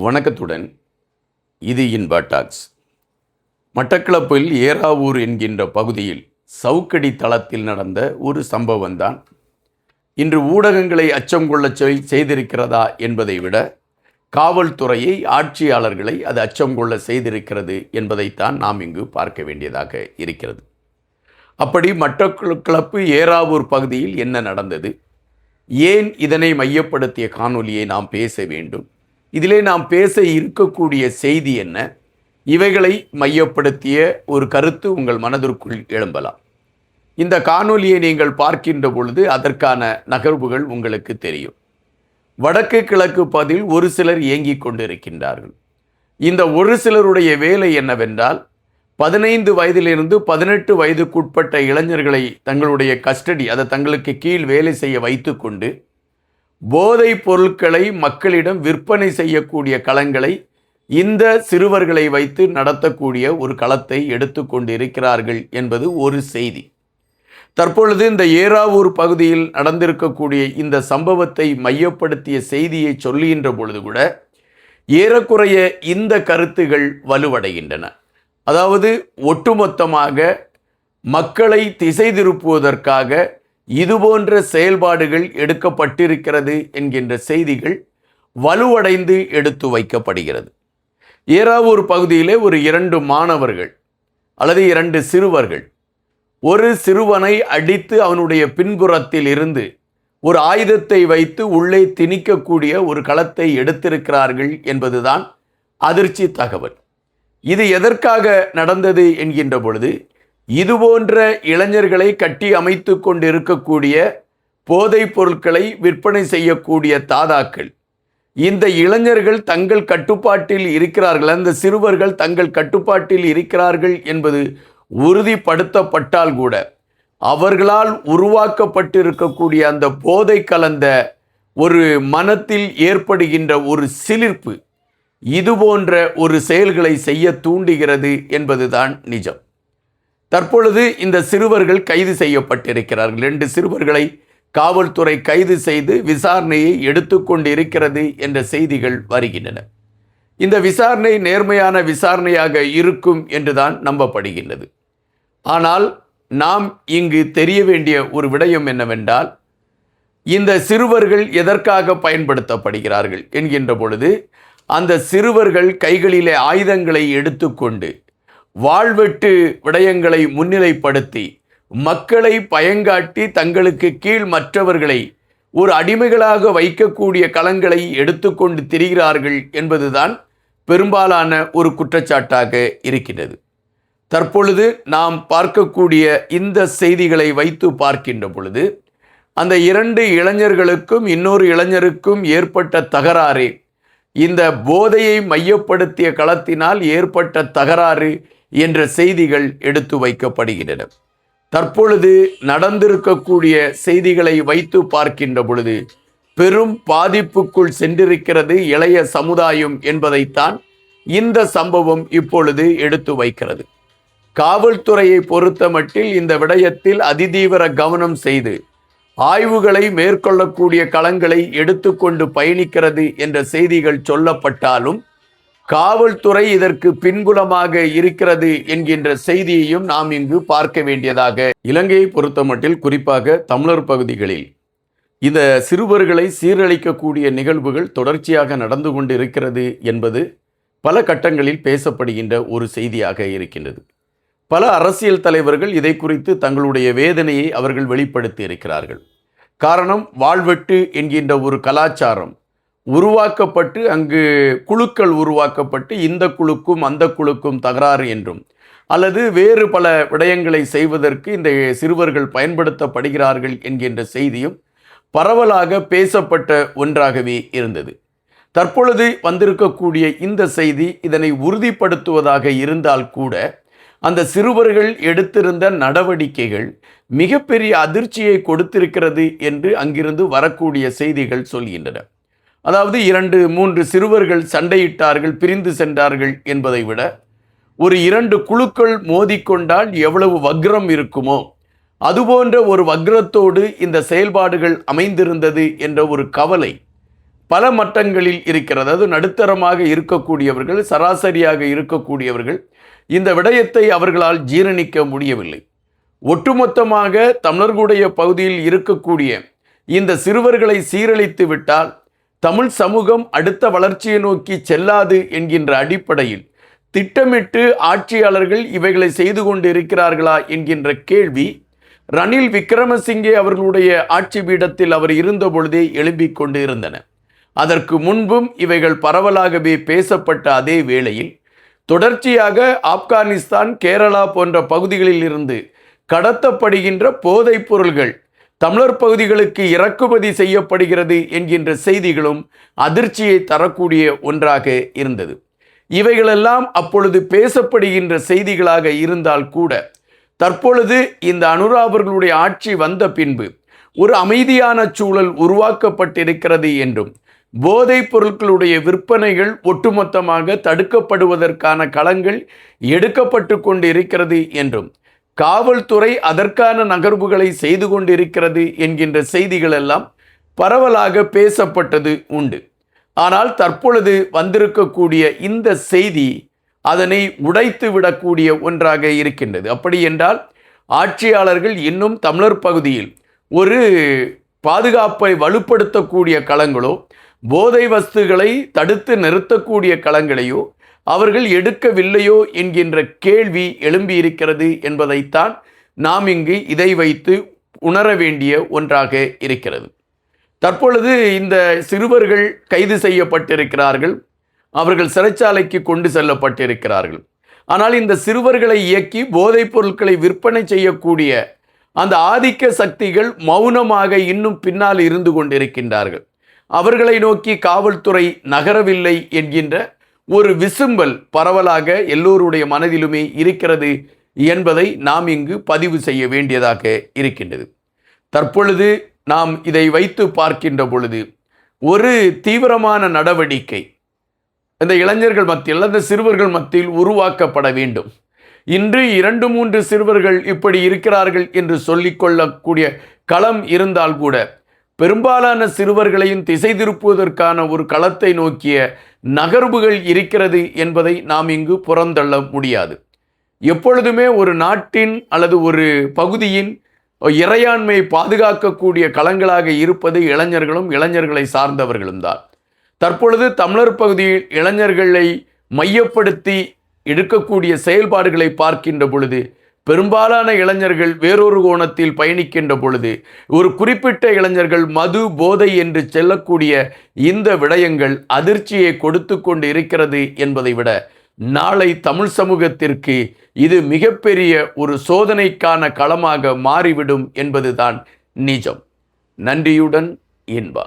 வணக்கத்துடன் இது இன்பா டாக்ஸ். மட்டக்களப்பில் ஏறாவூர் என்கின்ற பகுதியில் சவுக்கடி தளத்தில் நடந்த ஒரு சம்பவம்தான் இன்று ஊடகங்களை அச்சம் கொள்ள செய்திருக்கிறதா என்பதை விட காவல்துறையை, ஆட்சியாளர்களை அது அச்சம் கொள்ள செய்திருக்கிறது என்பதைத்தான் நாம் இங்கு பார்க்க வேண்டியதாக இருக்கிறது. அப்படி மட்டக்களப்பு ஏறாவூர் பகுதியில் என்ன நடந்தது, ஏன் இதனை மையப்படுத்திய காணொலியை நாம் பேச வேண்டும், இதிலே நாம் பேச இருக்கக்கூடிய செய்தி என்ன, இவைகளை மையப்படுத்திய ஒரு கருத்து உங்கள் மனதிற்குள் எழும்பலாம். இந்த காணொலியை நீங்கள் பார்க்கின்ற பொழுது அதற்கான நகர்வுகள் உங்களுக்கு தெரியும். வடக்கு கிழக்கு பகுதியில் ஒரு சிலர் இயங்கிக் கொண்டிருக்கின்றார்கள். இந்த ஒரு சிலருடைய வேலை என்னவென்றால் 15 வயதிலிருந்து 18 வயதுக்குட்பட்ட இளைஞர்களை தங்களுடைய கஸ்டடி, அதை தங்களுக்கு கீழ் வேலை செய்ய வைத்து கொண்டு போதைப் பொருட்களை மக்களிடம் விற்பனை செய்யக்கூடிய களங்களை இந்த சிறுவர்களை வைத்து நடத்தக்கூடிய ஒரு களத்தை எடுத்துக்கொண்டு இருக்கிறார்கள் என்பது ஒரு செய்தி. தற்பொழுது இந்த ஏறாவூர் பகுதியில் நடந்திருக்கக்கூடிய இந்த சம்பவத்தை மையப்படுத்திய செய்தியை சொல்லுகின்ற பொழுது கூட ஏறக்குறைய இந்த கருத்துகள் வலுவடைகின்றன. அதாவது ஒட்டுமொத்தமாக மக்களை திசை திருப்புவதற்காக இதுபோன்ற செயல்பாடுகள் எடுக்கப்பட்டிருக்கிறது என்கின்ற செய்திகள் வலுவடைந்து எடுத்து வைக்கப்படுகிறது. ஏறாவூர் பகுதியிலே ஒரு 2 மாணவர்கள் அல்லது 2 சிறுவர்கள் ஒரு சிறுவனை அடித்து அவனுடைய பின்புறத்தில் இருந்து ஒரு ஆயுதத்தை வைத்து உள்ளே திணிக்கக்கூடிய ஒரு களத்தை எடுத்திருக்கிறார்கள் என்பதுதான் அதிர்ச்சி தகவல். இது எதற்காக நடந்தது என்கின்ற பொழுது, இதுபோன்ற இளைஞர்களை கட்டி அமைத்து கொண்டு இருக்கக்கூடிய போதைப் பொருட்களை விற்பனை செய்யக்கூடிய தாதாக்கள், இந்த இளைஞர்கள் தங்கள் கட்டுப்பாட்டில் இருக்கிறார்கள், அந்த சிறுவர்கள் தங்கள் கட்டுப்பாட்டில் இருக்கிறார்கள் என்பது உறுதிப்படுத்தப்பட்டால் கூட அவர்களால் உருவாக்கப்பட்டிருக்கக்கூடிய அந்த போதை கலந்த ஒரு மனத்தில் ஏற்படுகின்ற ஒரு சிலிர்ப்பு இதுபோன்ற ஒரு செயல்களை செய்ய தூண்டுகிறது என்பதுதான் நிஜம். தற்பொழுது இந்த சிறுவர்கள் கைது செய்யப்பட்டிருக்கிறார்கள். 2 சிறுவர்களை காவல்துறை கைது செய்து விசாரணையை எடுத்துக்கொண்டு இருக்கிறது என்ற செய்திகள் வருகின்றன. இந்த விசாரணை நேர்மையான விசாரணையாக இருக்கும் என்றுதான் நம்பப்படுகின்றது. ஆனால் நாம் இங்கு தெரிய வேண்டிய ஒரு விடயம் என்னவென்றால், இந்த சிறுவர்கள் எதற்காக பயன்படுத்தப்படுகிறார்கள் என்கின்ற பொழுது, அந்த சிறுவர்கள் கைகளிலே ஆயுதங்களை எடுத்துக்கொண்டு வாழ்வெட்டு விடயங்களை முன்னிலைப்படுத்தி மக்களை பயங்காட்டி தங்களுக்கு கீழ் மற்றவர்களை ஒரு அடிமைகளாக வைக்கக்கூடிய களங்களை எடுத்துக்கொண்டு திரிகிறார்கள் என்பதுதான் பெரும்பாலான ஒரு குற்றச்சாட்டாக இருக்கிறது. தற்பொழுது நாம் பார்க்கக்கூடிய இந்த செய்திகளை வைத்து பார்க்கின்ற பொழுது அந்த 2 இளைஞர்களுக்கும் இன்னொரு இளைஞருக்கும் ஏற்பட்ட தகராறு, இந்த போதையை மையப்படுத்திய களத்தினால் ஏற்பட்ட தகராறு என்ற செய்திகள் எடுத்து வைக்கப்படுகின்றன. தற்பொழுது நடந்திருக்கக்கூடிய செய்திகளை வைத்து பார்க்கின்ற பொழுது பெரும் பாதிப்புக்குள் சென்றிருக்கிறது இளைய சமுதாயம் என்பதைத்தான் இந்த சம்பவம் இப்பொழுது எடுத்து வைக்கிறது. காவல்துறையை பொறுத்தமட்டில் இந்த விடயத்தில் அதிதீவிர கவனம் செய்து ஆய்வுகளை மேற்கொள்ளக்கூடிய களங்களை எடுத்துக்கொண்டு பயணிக்கிறது என்ற செய்திகள் சொல்லப்பட்டாலும் காவல்துறை இதற்கு பின்புலமாக இருக்கிறது என்கின்ற செய்தியையும் நாம் இங்கு பார்க்க வேண்டியதாக. இலங்கையை பொறுத்தமட்டில் குறிப்பாக தமிழர் பகுதிகளில் இந்த சிறுவர்களை சீரழிக்கக்கூடிய நிகழ்வுகள் தொடர்ச்சியாக நடந்து கொண்டு இருக்கிறது என்பது பல கட்டங்களில் பேசப்படுகின்ற ஒரு செய்தியாக இருக்கின்றது. பல அரசியல் தலைவர்கள் இதை குறித்து தங்களுடைய வேதனையை அவர்கள் வெளிப்படுத்தி இருக்கிறார்கள். காரணம், வாழ்வெட்டு என்கின்ற ஒரு கலாச்சாரம் உருவாக்கப்பட்டு அங்கு குழுக்கள் உருவாக்கப்பட்டு இந்த குழுக்கும் அந்த குழுக்கும் தகராறு என்றும் அல்லது வேறு பல விடயங்களை செய்வதற்கு இந்த சிறுவர்கள் பயன்படுத்தப்படுகிறார்கள் என்கின்ற செய்தியும் பரவலாக பேசப்பட்ட ஒன்றாகவே இருந்தது. தற்பொழுது வந்திருக்கக்கூடிய இந்த செய்தி இதனை உறுதிப்படுத்துவதாக இருந்தால் கூட அந்த சிறுவர்கள் எடுத்திருந்த நடவடிக்கைகள் மிகப்பெரிய அதிர்ச்சியை கொடுத்திருக்கிறது என்று அங்கிருந்து வரக்கூடிய செய்திகள் சொல்கின்றன. அதாவது 2-3 சிறுவர்கள் சண்டையிட்டார்கள், பிரிந்து சென்றார்கள் என்பதை விட ஒரு 2 குழுக்கள் மோதிக்கொண்டால் எவ்வளவு வக்ரம் இருக்குமோ அதுபோன்ற ஒரு வக்ரத்தோடு இந்த செயல்பாடுகள் அமைந்திருந்தது என்ற ஒரு கவலை பல மட்டங்களில் இருக்கிறது. அது நடுத்தரமாக இருக்கக்கூடியவர்கள், சராசரியாக இருக்கக்கூடியவர்கள் இந்த விடயத்தை அவர்களால் ஜீரணிக்க முடியவில்லை. ஒட்டுமொத்தமாக தமிழர்களுடைய பகுதியில் இருக்கக்கூடிய இந்த சிறுவர்களை சீரழித்து விட்டால் தமிழ் சமூகம் அடுத்த வளர்ச்சியை நோக்கி செல்லாது என்கின்ற அடிப்படையில் திட்டமிட்டு ஆட்சியாளர்கள் இவைகளை செய்து கொண்டு இருக்கிறார்களா என்கின்ற கேள்வி ரணில் விக்ரமசிங்கே அவர்களுடைய ஆட்சி பீடத்தில் அவர் இருந்த பொழுதே எழும்பிக் கொண்டு இருந்தன. அதற்கு முன்பும் இவைகள் பரவலாகவே பேசப்பட்ட அதே வேளையில் தொடர்ச்சியாக ஆப்கானிஸ்தான், கேரளா போன்ற பகுதிகளில் இருந்து கடத்தப்படுகின்ற போதைப் பொருள்கள் தமிழர் பகுதிகளுக்கு இறக்குமதி செய்யப்படுகிறது என்கின்ற செய்திகளும் அதிர்ச்சியை தரக்கூடிய ஒன்றாக இருந்தது. இவைகளெல்லாம் அப்பொழுது பேசப்படுகின்ற செய்திகளாக இருந்தால் கூட தற்பொழுது இந்த அனுரா அவர்களுடைய ஆட்சி வந்த பின்பு ஒரு அமைதியான சூழல் உருவாக்கப்பட்டிருக்கிறது என்றும் போதைப் பொருட்களுடைய விற்பனைகள் ஒட்டுமொத்தமாக தடுக்கப்படுவதற்கான களங்கள் எடுக்கப்பட்டு கொண்டு இருக்கிறது என்றும் காவல்துறை அதற்கான நகர்வுகளை செய்து கொண்டிருக்கிறது என்கின்ற செய்திகள் எல்லாம் பரவலாக பேசப்பட்டது உண்டு. ஆனால் தற்பொழுது வந்திருக்கக்கூடிய இந்த செய்தி அதனை உடைத்து விடக்கூடிய ஒன்றாக இருக்கின்றது. அப்படி என்றால் ஆட்சியாளர்கள் இன்னும் தமிழர் பகுதியில் ஒரு பாதுகாப்பை வலுப்படுத்தக்கூடிய களங்களோ போதை வஸ்துகளை தடுத்து நிறுத்தக்கூடிய களங்களையோ அவர்கள் எடுக்கவில்லையோ என்கின்ற கேள்வி எழும்பியிருக்கிறது என்பதைத்தான் நாம் இங்கு இதை வைத்து உணர வேண்டிய ஒன்றாக இருக்கிறது. தற்பொழுது இந்த சிறுவர்கள் கைது செய்யப்பட்டிருக்கிறார்கள், அவர்கள் சிறைச்சாலைக்கு கொண்டு செல்லப்பட்டிருக்கிறார்கள். ஆனால் இந்த சிறுவர்களை இயக்கி போதைப் பொருட்களை விற்பனை செய்யக்கூடிய அந்த ஆதிக்க சக்திகள் மௌனமாக இன்னும் பின்னால் இருந்து கொண்டிருக்கின்றார்கள். அவர்களை நோக்கி காவல்துறை நகரவில்லை என்கின்ற ஒரு விசும்பல் பரவலாக எல்லோருடைய மனதிலுமே இருக்கிறது என்பதை நாம் இங்கு பதிவு செய்ய வேண்டியதாக இருக்கின்றது. தற்பொழுது நாம் இதை வைத்து பார்க்கின்ற பொழுது ஒரு தீவிரமான நடவடிக்கை இந்த இளைஞர்கள் மத்தியில், அந்த சிறுவர்கள் மத்தியில் உருவாக்கப்பட வேண்டும். இன்று 2-3 சிறுவர்கள் இப்படி இருக்கிறார்கள் என்று சொல்லிக்கொள்ளக்கூடிய களம் இருந்தால் கூட பெரும்பாலான சிறுவர்களையும் திசை திருப்புவதற்கான ஒரு களத்தை நோக்கிய நகர்வுகள் இருக்கிறது என்பதை நாம் இங்கு புறந்தள்ள முடியாது. எப்பொழுதுமே ஒரு நாட்டின் அல்லது ஒரு பகுதியின் இறையாண்மை பாதுகாக்கக்கூடிய களங்களாக இருப்பது இளைஞர்களும் இளைஞர்களை சார்ந்தவர்களும் தான். தற்பொழுது தமிழர் பகுதியில் இளைஞர்களை மையப்படுத்தி எடுக்கக்கூடிய செயல்பாடுகளை பார்க்கின்ற பொழுது பெரும்பாலான இளைஞர்கள் வேறொரு கோணத்தில் பயணிக்கின்ற பொழுது ஒரு குறிப்பிட்ட இளைஞர்கள் மது போதை என்று செல்லக்கூடிய இந்த விடயங்கள் அதிர்ச்சியை கொடுத்து கொண்டு இருக்கிறது என்பதை விட நாளை தமிழ் சமூகத்திற்கு இது மிகப்பெரிய ஒரு சோதனைக்கான களமாக மாறிவிடும் என்பதுதான் நிஜம். நன்றியுடன் இன்பா.